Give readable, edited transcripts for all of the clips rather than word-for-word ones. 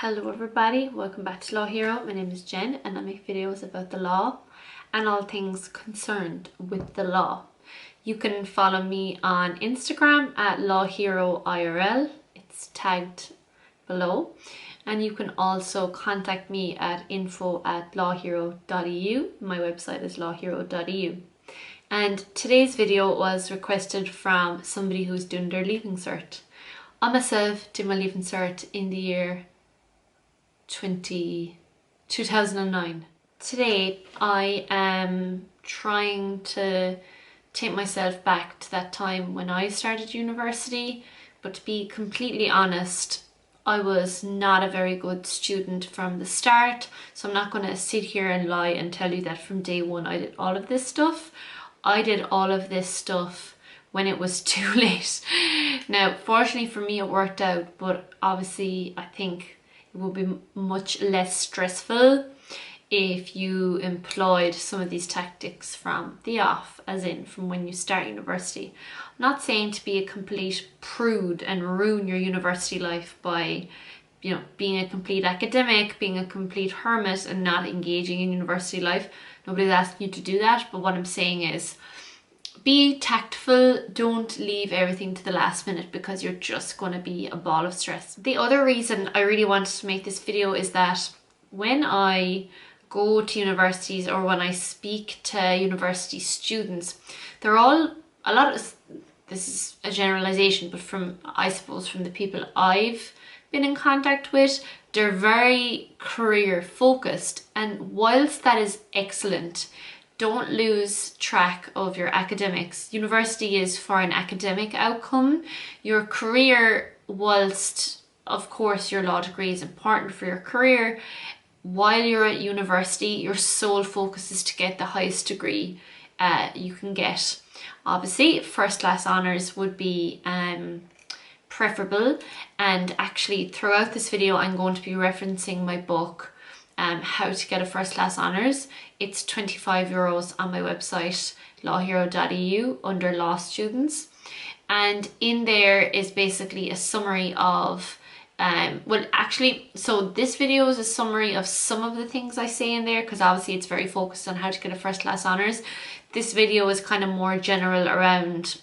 Hello everybody, welcome back to Law Hero. My name is Jen and I make videos about the law and all things concerned with the law. You can follow me on Instagram at LawHeroIRL, it's tagged below, and you can also contact me at info@lawhero.eu. My website is lawhero.eu. And today's video was requested from somebody who's doing their Leaving Cert. I myself did my Leaving Cert in the year 2009. Today I am trying to take myself back to that time when I started university, but to be completely honest, I was not a very good student from the start, so I'm not going to sit here and lie and tell you that from day one I did all of this stuff. I did all of this stuff when it was too late. Now, fortunately for me it worked out, but obviously I think it would be much less stressful if you employed some of these tactics from the off, as in from when you start university. I'm not saying to be a complete prude and ruin your university life by, you know, being a complete academic, being a complete hermit and not engaging in university life. Nobody's asking you to do that, but what I'm saying is be tactful, don't leave everything to the last minute because you're just going to be a ball of stress. The other reason I really wanted to make this video is that when I go to universities or when I speak to university students, they're all, a lot of, this is a generalization, but from, I suppose, from the people I've been in contact with, they're very career focused, and whilst that is excellent, don't lose track of your academics. University is for an academic outcome. Your career, whilst of course your law degree is important for your career, while you're at university, your sole focus is to get the highest degree you can get. Obviously, first class honours would be preferable, and actually throughout this video I'm going to be referencing my book, How to Get a First Class Honours. It's €25 on my website lawhero.eu under law students, and in there is basically a summary of well, actually, so this video is a summary of some of the things I say in there, because obviously it's very focused on how to get a first class honours. This video is kind of more general around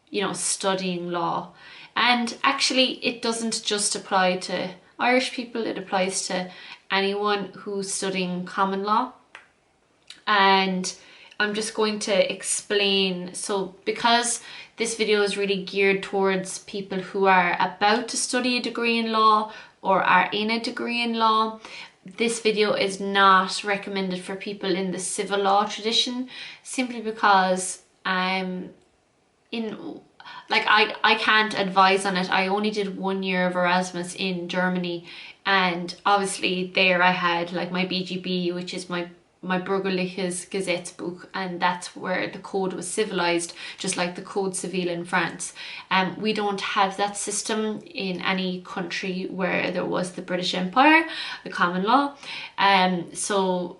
you know, studying law, and actually it doesn't just apply to Irish people, it applies to anyone who's studying common law. And I'm just going to explain, so because this video is really geared towards people who are about to study a degree in law or are in a degree in law, this video is not recommended for people in the civil law tradition, simply because I can't advise on it. I only did 1 year of Erasmus in Germany, and obviously there I had like my BGB, which is my Bürgerliches Gesetzbuch, and that's where the code was civilized, just like the Code Civil in France. We don't have that system in any country where there was the British Empire, the common law. So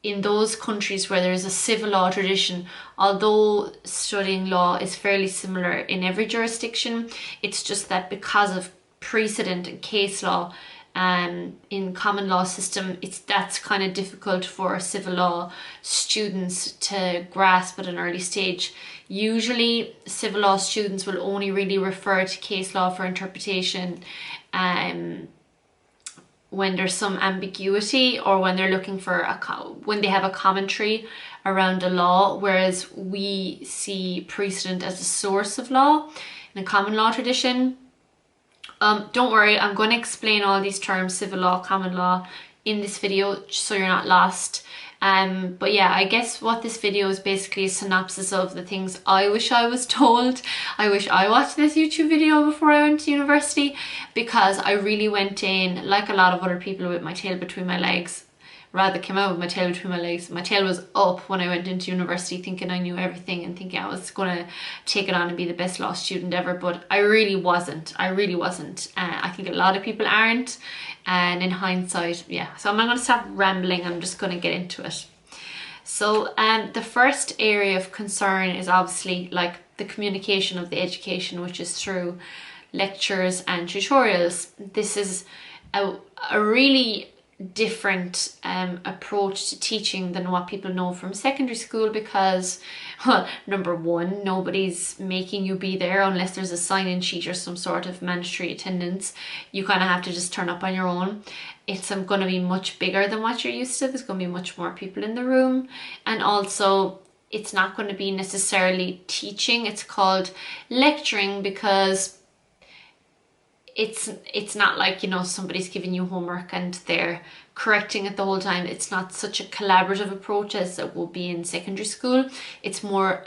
in those countries where there's a civil law tradition, although studying law is fairly similar in every jurisdiction, it's just that because of precedent and case law, in common law system, that's kind of difficult for civil law students to grasp at an early stage. Usually civil law students will only really refer to case law for interpretation when there's some ambiguity, or when they're looking for when they have a commentary around a law, whereas we see precedent as a source of law in a common law tradition. Don't worry, I'm going to explain all these terms, civil law, common law, in this video, so you're not lost. But yeah, I guess what this video is basically a synopsis of the things I wish I was told. I wish I watched this YouTube video before I went to university, because I really went in, like a lot of other people, with my tail between my legs. Rather came out with my tail between my legs. My tail was up when I went into university, thinking I knew everything and thinking I was going to take it on and be the best law student ever, but I really wasn't. I think a lot of people aren't, and in hindsight, yeah. So I'm not going to stop rambling, I'm just going to get into it. So the first area of concern is obviously like the communication of the education, which is through lectures and tutorials. This is a really different approach to teaching than what people know from secondary school, because, well, number one, nobody's making you be there unless there's a sign-in sheet or some sort of mandatory attendance. You kind of have to just turn up on your own. It's going to be much bigger than what you're used to. There's going to be much more people in the room, and also it's not going to be necessarily teaching. It's called lecturing because it's not like, you know, somebody's giving you homework and they're correcting it the whole time. It's not such a collaborative approach as it will be in secondary school. It's more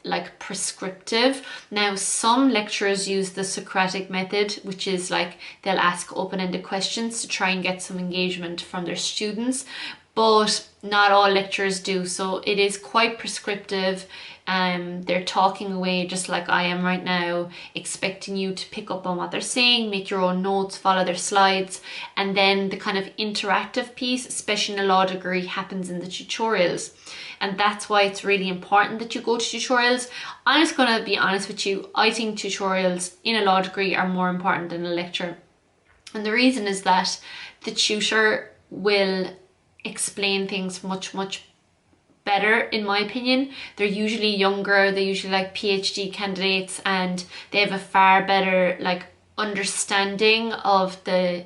like prescriptive. Now, some lecturers use the Socratic method, which is like they'll ask open-ended questions to try and get some engagement from their students, but not all lecturers do. So it is quite prescriptive. They're talking away just like I am right now, expecting you to pick up on what they're saying, make your own notes, follow their slides, and then the kind of interactive piece, especially in a law degree, happens in the tutorials. And that's why it's really important that you go to tutorials. I'm just going to be honest with you, I think tutorials in a law degree are more important than a lecture. And the reason is that the tutor will explain things much better, in my opinion. They're usually younger, they're usually like PhD candidates, and they have a far better like understanding of the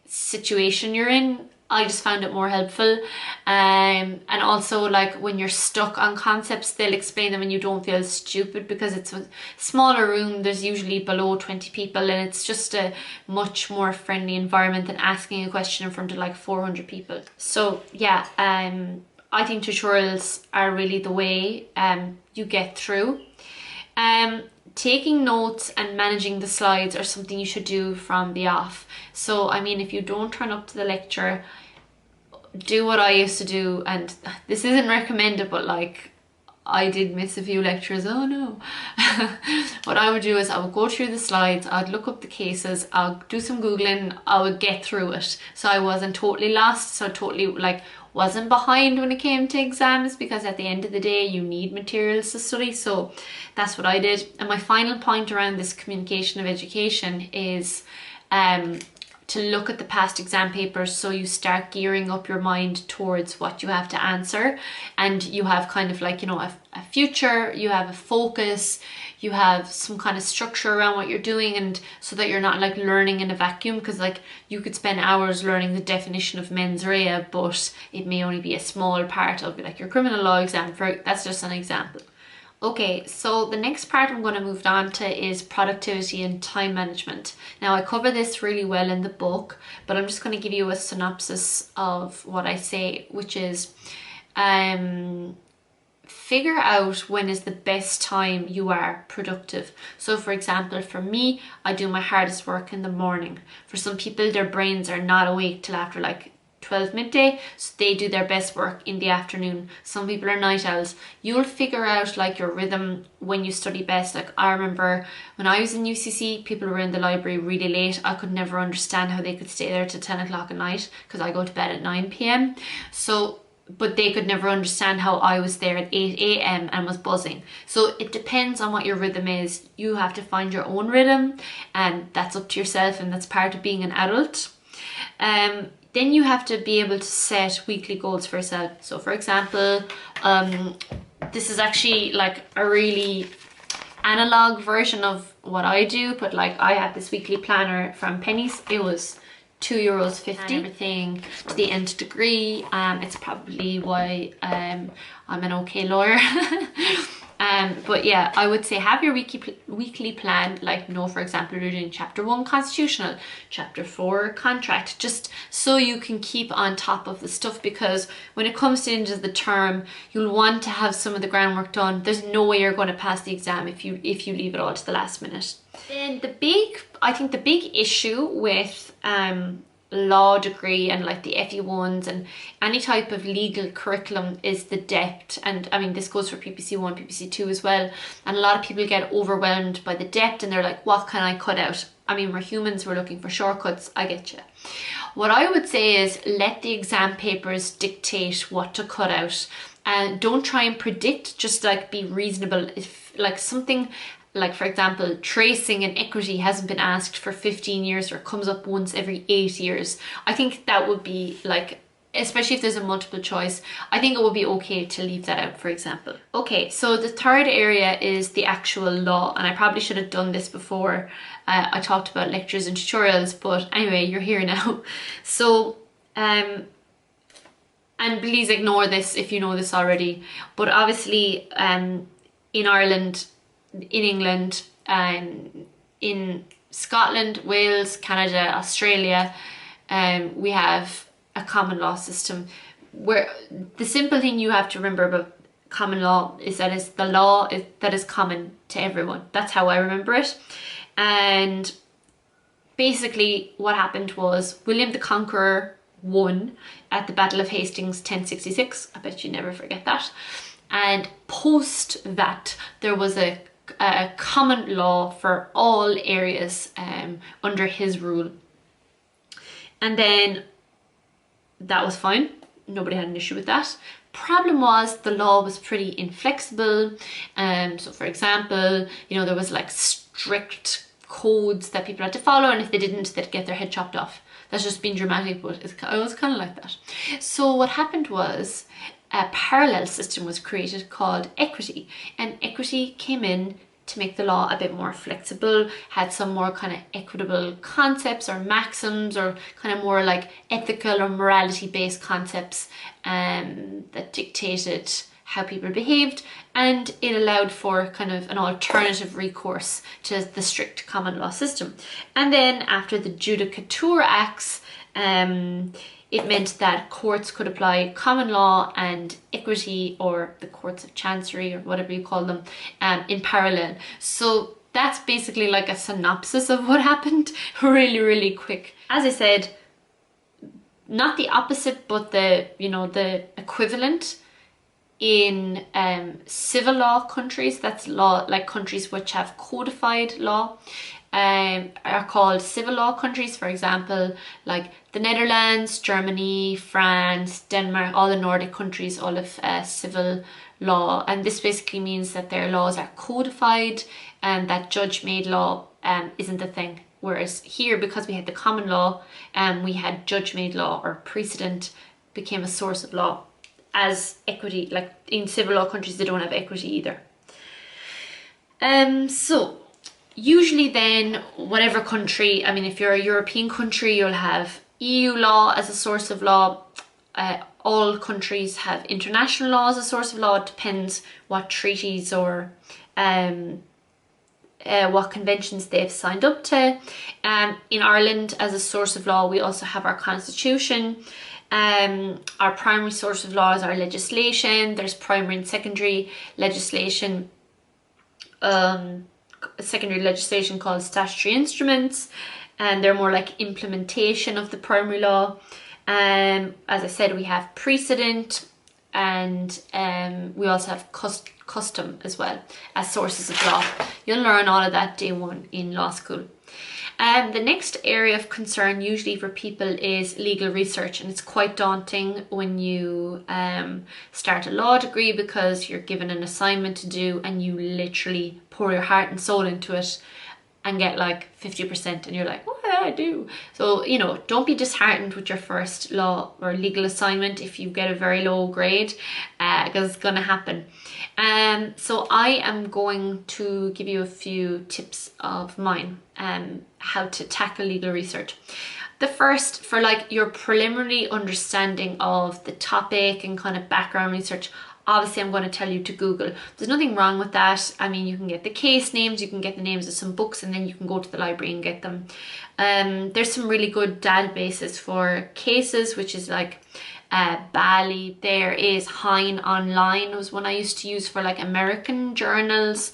situation you're in. I just found it more helpful. And also, like, when you're stuck on concepts, they'll explain them and you don't feel stupid, because it's a smaller room, there's usually below 20 people, and it's just a much more friendly environment than asking a question in front of like 400 people. So yeah, I think tutorials are really the way you get through. Taking notes and managing the slides are something you should do from the off. So, I mean, if you don't turn up to the lecture, do what I used to do, and this isn't recommended, but like, I did miss a few lectures, oh no. What I would do is I would go through the slides, I'd look up the cases, I'll do some Googling, I would get through it. So I wasn't totally lost, so I totally like wasn't behind when it came to exams, because at the end of the day you need materials to study. So that's what I did. And my final point around this communication of education is to look at the past exam papers, so you start gearing up your mind towards what you have to answer, and you have kind of like, you know, a future, you have a focus, you have some kind of structure around what you're doing, and so that you're not like learning in a vacuum, because like you could spend hours learning the definition of mens rea, but it may only be a small part of like your criminal law exam. That's just an example. Okay, so the next part I'm going to move on to is productivity and time management. Now, I cover this really well in the book, but I'm just going to give you a synopsis of what I say, which is figure out when is the best time you are productive. So for example, for me, I do my hardest work in the morning. For some people, their brains are not awake till after like 12 midday, so they do their best work in the afternoon. Some people are night owls. You'll figure out like your rhythm when you study best. Like, I remember when I was in UCC, people were in the library really late. I could never understand how they could stay there till 10 o'clock at night, because I go to bed at 9 p.m. So, but they could never understand how I was there at 8 a.m. and was buzzing. So it depends on what your rhythm is. You have to find your own rhythm, and that's up to yourself, and that's part of being an adult. Then you have to be able to set weekly goals for yourself. So for example, this is actually like a really analog version of what I do, but like I had this weekly planner from Pennies. It was €2.50, everything to the nth degree. It's probably why I'm an okay lawyer. But yeah, I would say have your weekly plan, like know, for example, you're doing chapter 1 constitutional, chapter 4 contract, just so you can keep on top of the stuff, because when it comes to the end of the term, you'll want to have some of the groundwork done. There's no way you're going to pass the exam if you leave it all to the last minute. Then I think the big issue with law degree and like the FE1s and any type of legal curriculum is the depth. And I mean, this goes for PPC1, PPC2 as well, and a lot of people get overwhelmed by the depth and they're like, what can I cut out? I mean, we're humans, we're looking for shortcuts. I get you. What I would say is let the exam papers dictate what to cut out, and don't try and predict, just like be reasonable. If like something like for example, tracing and equity hasn't been asked for 15 years or comes up once every 8 years. I think that would be like, especially if there's a multiple choice, I think it would be okay to leave that out, for example. Okay, so the third area is the actual law, and I probably should have done this before I talked about lectures and tutorials, but anyway, you're here now. So, and please ignore this if you know this already, but obviously in Ireland, in England, in Scotland, Wales, Canada, Australia, we have a common law system, where the simple thing you have to remember about common law is that it's the law that is common to everyone. That's how I remember it. And basically what happened was William the Conqueror won at the Battle of Hastings 1066. I bet you never forget that. And post that, there was a common law for all areas under his rule. And then that was fine. Nobody had an issue with that. Problem was the law was pretty inflexible. So for example, you know, there was like strict codes that people had to follow, and if they didn't, they'd get their head chopped off. That's just being dramatic, but it was kind of like that. So what happened was a parallel system was created called equity, and equity came in to make the law a bit more flexible, had some more kind of equitable concepts or maxims, or kind of more like ethical or morality based concepts that dictated how people behaved, and it allowed for kind of an alternative recourse to the strict common law system. And then after the Judicature Acts, it meant that courts could apply common law and equity, or the courts of chancery, or whatever you call them, in parallel. So that's basically like a synopsis of what happened, really, really quick. As I said, not the opposite, but the equivalent in civil law countries. That's law, like countries which have codified law, are called civil law countries. For example, like the Netherlands, Germany, France, Denmark, all the Nordic countries, all of civil law. And this basically means that their laws are codified, and that judge-made law isn't a thing. Whereas here, because we had the common law, we had judge-made law, or precedent became a source of law. As equity, like in civil law countries, they don't have equity either. So usually then, whatever country, I mean, if you're a European country, you'll have EU law as a source of law. All countries have international law as a source of law. It depends what treaties or what conventions they've signed up to. In Ireland, as a source of law, we also have our constitution. Our primary source of law is our legislation. There's primary and secondary legislation. Secondary legislation called statutory instruments, and they're more like implementation of the primary law. As I said, we have precedent, and we also have custom as well as sources of law. You'll learn all of that day one in law school. The next area of concern usually for people is legal research, and it's quite daunting when you start a law degree, because you're given an assignment to do and you literally pour your heart and soul into it and get like 50%, and you're like, what did I do? So, you know, don't be disheartened with your first law or legal assignment if you get a very low grade, because it's gonna happen. So I am going to give you a few tips of mine how to tackle legal research. The first, for like your preliminary understanding of the topic and kind of background research, obviously I'm going to tell you to Google. There's nothing wrong with that. I mean, you can get the case names, you can get the names of some books, and then you can go to the library and get them. There's some really good databases for cases, which is like Bali. There is Hein Online, was one I used to use for like American journals.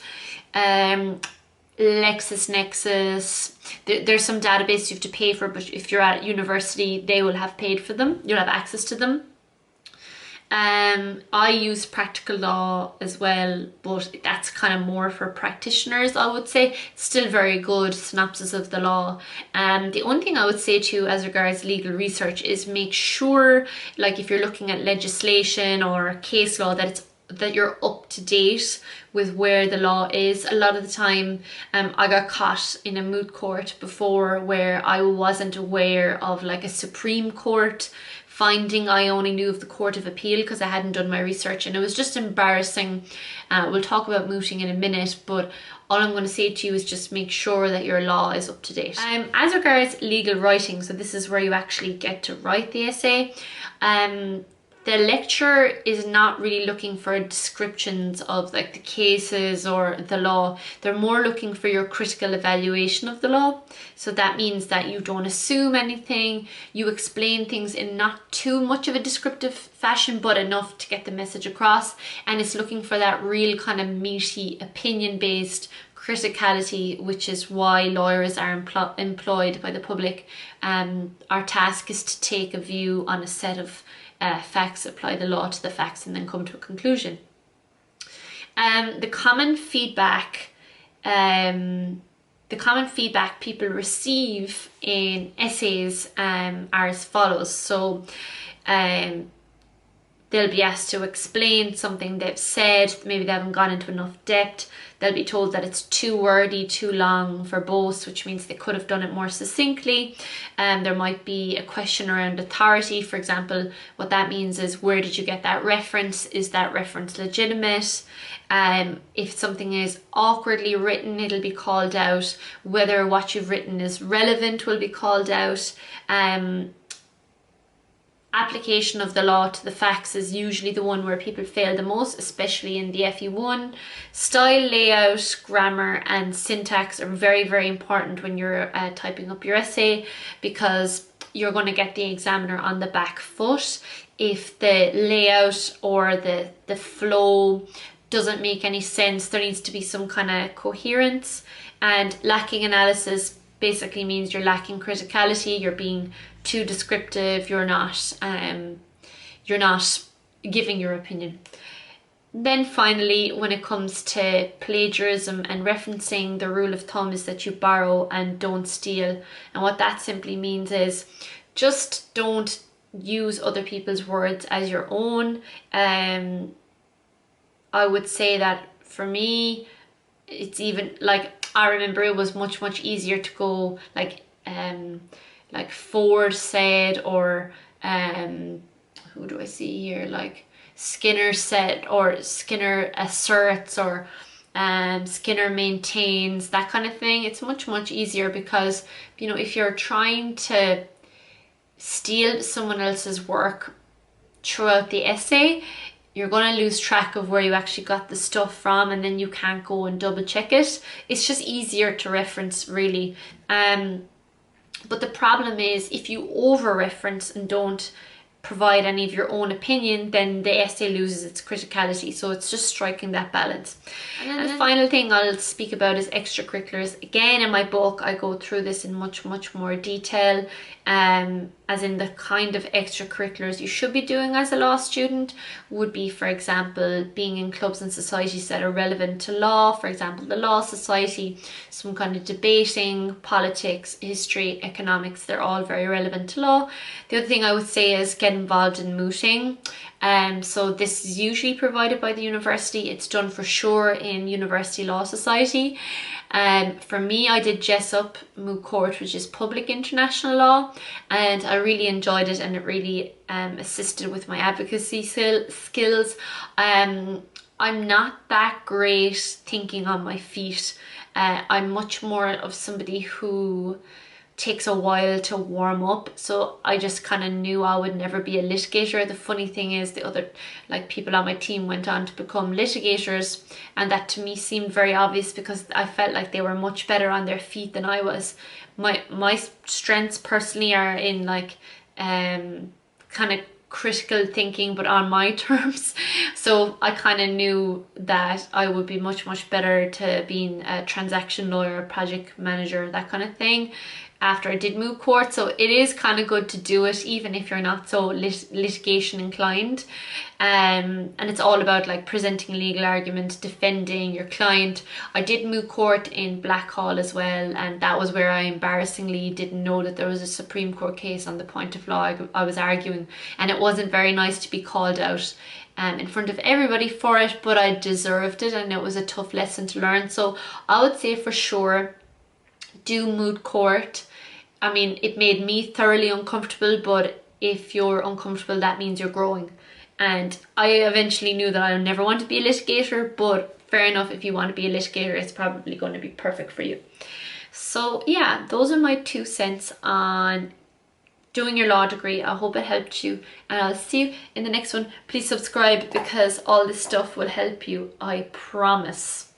LexisNexis. There's some databases you have to pay for, but if you're at university, they will have paid for them. You'll have access to them. I use Practical Law as well, but that's kind of more for practitioners, I would say. It's still very good synopsis of the law. The only thing I would say to you as regards legal research is make sure, like if you're looking at legislation or case law, that it's that you're up to date with where the law is. A lot of the time I got caught in a moot court before where I wasn't aware of like a Supreme Court finding. I only knew of the Court of Appeal because I hadn't done my research, and it was just embarrassing. We'll talk about mooting in a minute, but all I'm going to say to you is just make sure that your law is up to date. As regards legal writing, so this is where you actually get to write the essay. The lecturer is not really looking for descriptions of like the cases or the law. They're more looking for your critical evaluation of the law. So that means that you don't assume anything, you explain things in not too much of a descriptive fashion, but enough to get the message across. And it's looking for that real kind of meaty, opinion-based criticality, which is why lawyers are employed by the public. Our task is to take a view on a set of facts, apply the law to the facts, and then come to a conclusion. The common feedback people receive in essays are as follows. So they'll be asked to explain something they've said, maybe they haven't gone into enough depth. They'll be told that it's too wordy, too long, verbose, which means they could have done it more succinctly. There might be a question around authority. For example, what that means is, where did you get that reference? Is that reference legitimate? If something is awkwardly written, it'll be called out. Whether what you've written is relevant will be called out. Application of the law to the facts is usually the one where people fail the most, especially in the FE1. Style, layout, grammar and syntax are very, very important when you're typing up your essay, because you're going to get the examiner on the back foot if the layout or the flow doesn't make any sense. There needs to be some kind of coherence, and lacking analysis basically means you're lacking criticality, you're being too descriptive, you're not giving your opinion. Then finally, when it comes to plagiarism and referencing, the rule of thumb is that you borrow and don't steal. And what that simply means is just don't use other people's words as your own. I would say that for me, it's even like, I remember it was much easier to go like Ford said, or who do I see here, like Skinner said, or Skinner asserts, or Skinner maintains, that kind of thing. It's much easier, because you know, if you're trying to steal someone else's work throughout the essay, you're going to lose track of where you actually got the stuff from, and then you can't go and double check it. It's just easier to reference, really. But the problem is, if you over reference and don't provide any of your own opinion, then the essay loses its criticality. So it's just striking that balance. And then the final thing I'll speak about is extracurriculars. Again, in my book, I go through this in much more detail, as in the kind of extracurriculars you should be doing as a law student would be, for example, being in clubs and societies that are relevant to law. For example, the Law Society, some kind of debating, politics, history, economics, they're all very relevant to law. The other thing I would say is get involved in mooting. So this is usually provided by the university. It's done for sure in University Law Society. For me, I did Jessup Moot Court, which is public international law, and I really enjoyed it, and it really assisted with my advocacy skills. I'm not that great thinking on my feet. I'm much more of somebody who takes a while to warm up, so I just kind of knew I would never be a litigator. The funny thing is, the other people on my team went on to become litigators, and that to me seemed very obvious, because I felt like they were much better on their feet than I was. My strengths personally are in kind of critical thinking, but on my terms. So I kind of knew that I would be much better to being a transaction lawyer, project manager, that kind of thing. after I did moot court, so it is kind of good to do it even if you're not so litigation inclined. And it's all about like presenting a legal argument, defending your client. I did moot court in Blackhall as well, and that was where I embarrassingly didn't know that there was a Supreme Court case on the point of law I was arguing, and it wasn't very nice to be called out in front of everybody for it, but I deserved it, and it was a tough lesson to learn. So I would say for sure do moot court. I mean, it made me thoroughly uncomfortable, but if you're uncomfortable, that means you're growing. And I eventually knew that I never want to be a litigator, but fair enough, if you want to be a litigator, it's probably going to be perfect for you. So yeah, those are my 2 cents on doing your law degree. I hope it helped you, and I'll see you in the next one. Please subscribe because all this stuff will help you, I promise.